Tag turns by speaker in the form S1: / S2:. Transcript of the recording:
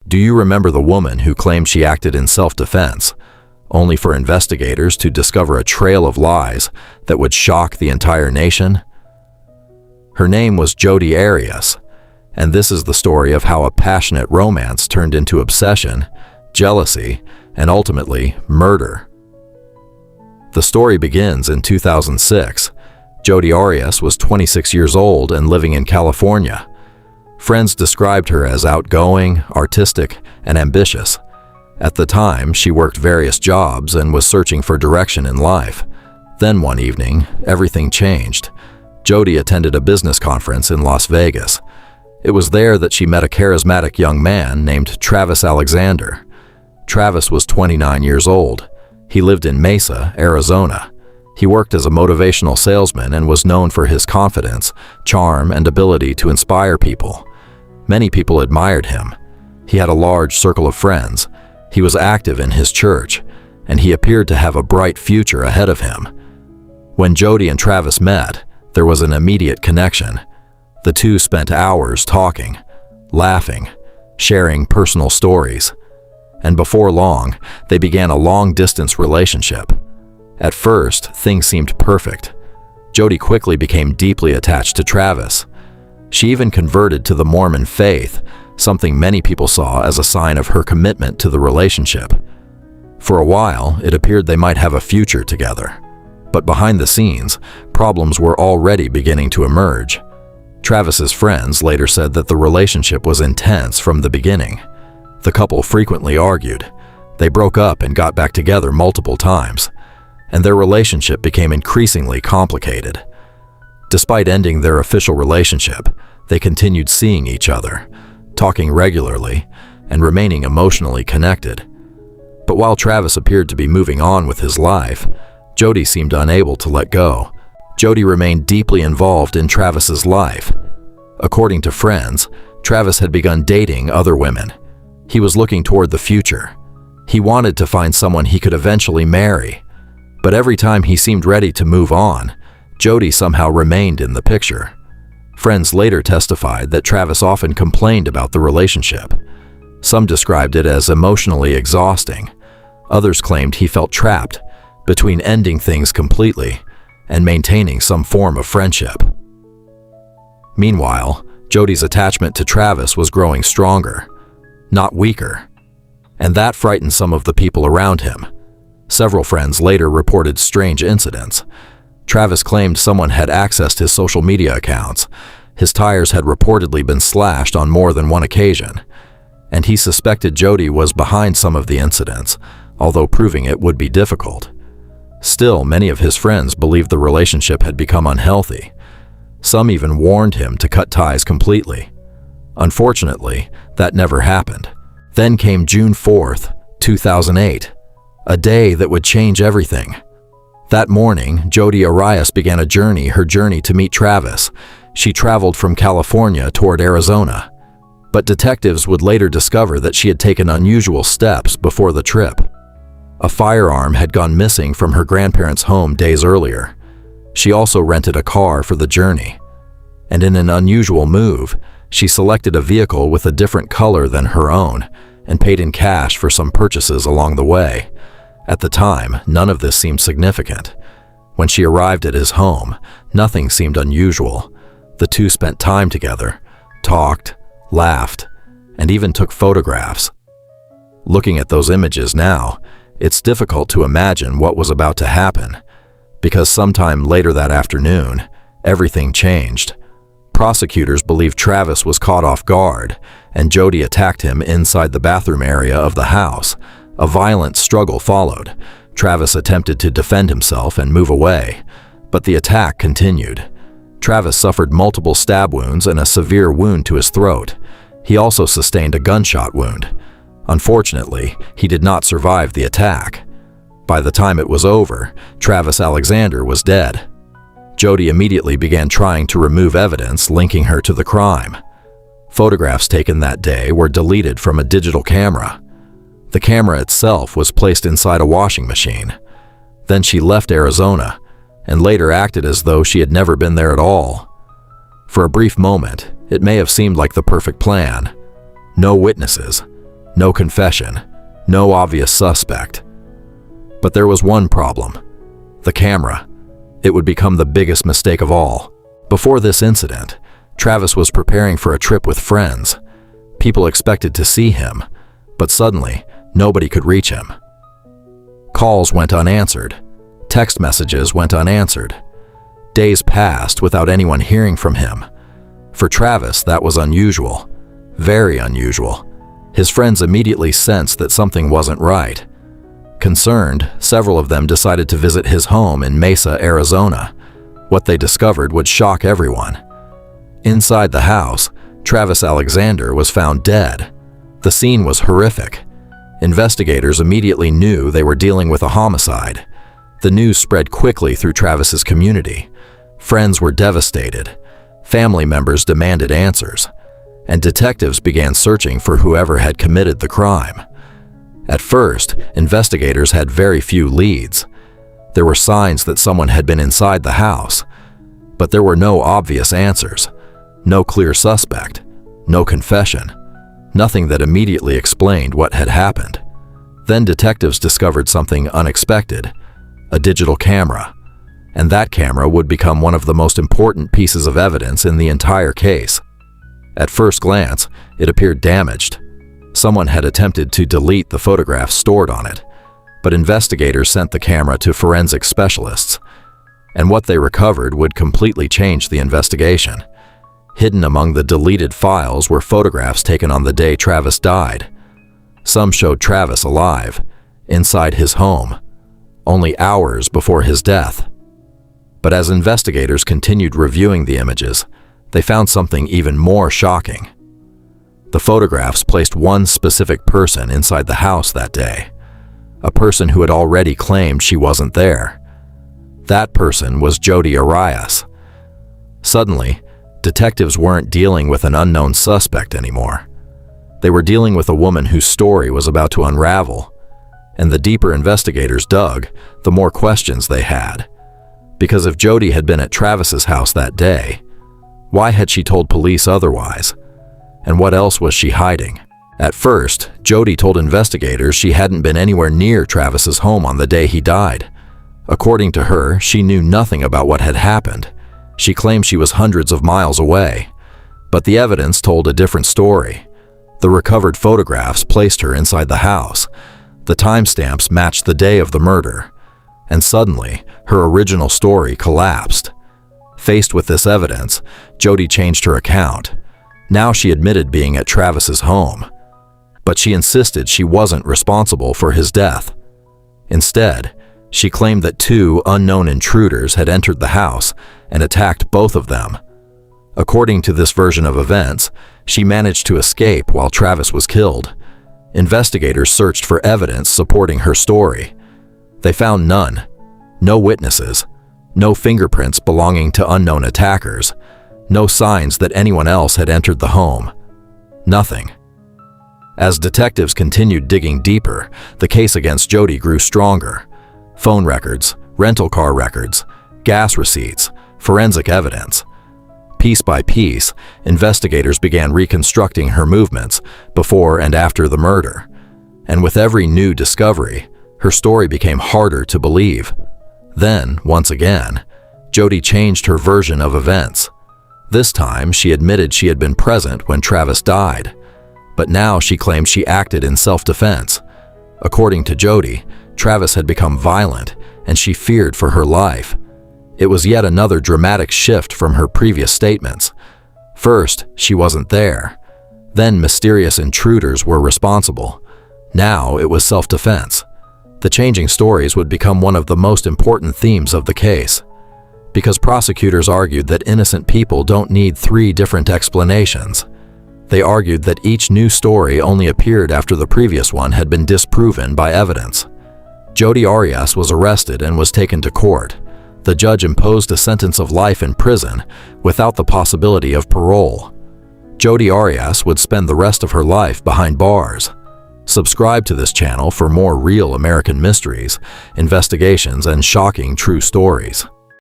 S1: Do you remember the woman who claimed she acted in self-defense, only for investigators to discover a trail of lies that would shock the entire nation? Her name was Jodi Arias, and this is the story of how a passionate romance turned into obsession, jealousy, and ultimately murder. The story begins in 2006. Jodi Arias was 26 years old and living in California. Friends described her as outgoing, artistic, and ambitious. At the time, she worked various jobs and was searching for direction in life. Then one evening, everything changed. Jodi attended a business conference in Las Vegas. It was there that she met a charismatic young man named Travis Alexander. Travis was 29 years old. He lived in Mesa, Arizona. He worked as a motivational salesman and was known for his confidence, charm, and ability to inspire people. Many people admired him. He had a large circle of friends. He was active in his church, and he appeared to have a bright future ahead of him. When Jodi and Travis met, there was an immediate connection. The two spent hours talking, laughing, sharing personal stories. And before long, they began a long-distance relationship. At first, things seemed perfect. Jodi quickly became deeply attached to Travis. She even converted to the Mormon faith, something many people saw as a sign of her commitment to the relationship. For a while, it appeared they might have a future together. But behind the scenes, problems were already beginning to emerge. Travis's friends later said that the relationship was intense from the beginning. The couple frequently argued. They broke up and got back together multiple times, and their relationship became increasingly complicated. Despite ending their official relationship, they continued seeing each other, talking regularly, and remaining emotionally connected. But while Travis appeared to be moving on with his life, Jodi seemed unable to let go. Jodi remained deeply involved in Travis's life. According to friends, Travis had begun dating other women. He was looking toward the future. He wanted to find someone he could eventually marry. But every time he seemed ready to move on, Jodi somehow remained in the picture. Friends later testified that Travis often complained about the relationship. Some described it as emotionally exhausting. Others claimed he felt trapped between ending things completely and maintaining some form of friendship. Meanwhile, Jodi's attachment to Travis was growing stronger, not weaker, and that frightened some of the people around him. Several friends later reported strange incidents. Travis claimed someone had accessed his social media accounts. His tires had reportedly been slashed on more than one occasion, and he suspected Jodi was behind some of the incidents, although proving it would be difficult. Still, many of his friends believed the relationship had become unhealthy. Some even warned him to cut ties completely. Unfortunately, that never happened. Then came June 4th, 2008, a day that would change everything. That morning, Jodi Arias began her journey to meet Travis. She traveled from California toward Arizona. But detectives would later discover that she had taken unusual steps before the trip. A firearm had gone missing from her grandparents' home days earlier. She also rented a car for the journey. And in an unusual move, she selected a vehicle with a different color than her own and paid in cash for some purchases along the way. At the time, none of this seemed significant. When she arrived at his home, nothing seemed unusual. The two spent time together, talked, laughed, and even took photographs. Looking at those images now, it's difficult to imagine what was about to happen, because sometime later that afternoon, everything changed. Prosecutors believe Travis was caught off guard, and Jodi attacked him inside the bathroom area of the house. A violent struggle followed. Travis attempted to defend himself and move away, but the attack continued. Travis suffered multiple stab wounds and a severe wound to his throat. He also sustained a gunshot wound. Unfortunately, he did not survive the attack. By the time it was over, Travis Alexander was dead. Jodi immediately began trying to remove evidence linking her to the crime. Photographs taken that day were deleted from a digital camera. The camera itself was placed inside a washing machine. Then she left Arizona and later acted as though she had never been there at all. For a brief moment, it may have seemed like the perfect plan. No witnesses, no confession, no obvious suspect. But there was one problem: the camera. It would become the biggest mistake of all. Before this incident, Travis was preparing for a trip with friends. People expected to see him, but suddenly, nobody could reach him. Calls went unanswered. Text messages went unanswered. Days passed without anyone hearing from him. For Travis, that was unusual. Very unusual. His friends immediately sensed that something wasn't right. Concerned, several of them decided to visit his home in Mesa, Arizona. What they discovered would shock everyone. Inside the house, Travis Alexander was found dead. The scene was horrific. Investigators immediately knew they were dealing with a homicide. The news spread quickly through Travis's community. Friends were devastated. Family members demanded answers. And detectives began searching for whoever had committed the crime. At first, investigators had very few leads. There were signs that someone had been inside the house, but there were no obvious answers, no clear suspect, no confession, nothing that immediately explained what had happened. Then detectives discovered something unexpected: a digital camera, and that camera would become one of the most important pieces of evidence in the entire case. At first glance, it appeared damaged. Someone had attempted to delete the photographs stored on it, but investigators sent the camera to forensic specialists, and what they recovered would completely change the investigation. Hidden among the deleted files were photographs taken on the day Travis died. Some showed Travis alive, inside his home, only hours before his death. But as investigators continued reviewing the images, they found something even more shocking. The photographs placed one specific person inside the house that day, a person who had already claimed she wasn't there. That person was Jodi Arias. Suddenly, detectives weren't dealing with an unknown suspect anymore. They were dealing with a woman whose story was about to unravel, and the deeper investigators dug, the more questions they had. Because if Jodi had been at Travis's house that day, why had she told police otherwise? And what else was she hiding? At first, Jodi told investigators she hadn't been anywhere near Travis's home on the day he died. According to her, she knew nothing about what had happened. She claimed she was hundreds of miles away. But the evidence told a different story. The recovered photographs placed her inside the house. The timestamps matched the day of the murder. And suddenly, her original story collapsed. Faced with this evidence, Jodi changed her account. Now she admitted being at Travis's home, but she insisted she wasn't responsible for his death. Instead, she claimed that two unknown intruders had entered the house and attacked both of them. According to this version of events, she managed to escape while Travis was killed. Investigators searched for evidence supporting her story. They found none. No witnesses, no fingerprints belonging to unknown attackers, no signs that anyone else had entered the home. Nothing. As detectives continued digging deeper, the case against Jodi grew stronger. Phone records, rental car records, gas receipts, forensic evidence. Piece by piece, investigators began reconstructing her movements before and after the murder. And with every new discovery, her story became harder to believe. Then, once again, Jodi changed her version of events. This time, she admitted she had been present when Travis died, but now she claimed she acted in self-defense. According to Jodi, Travis had become violent, and she feared for her life. It was yet another dramatic shift from her previous statements. First, she wasn't there. Then mysterious intruders were responsible. Now it was self-defense. The changing stories would become one of the most important themes of the case, because prosecutors argued that innocent people don't need three different explanations. They argued that each new story only appeared after the previous one had been disproven by evidence. Jodi Arias was arrested and was taken to court. The judge imposed a sentence of life in prison without the possibility of parole. Jodi Arias would spend the rest of her life behind bars. Subscribe to this channel for more real American mysteries, investigations, and shocking true stories.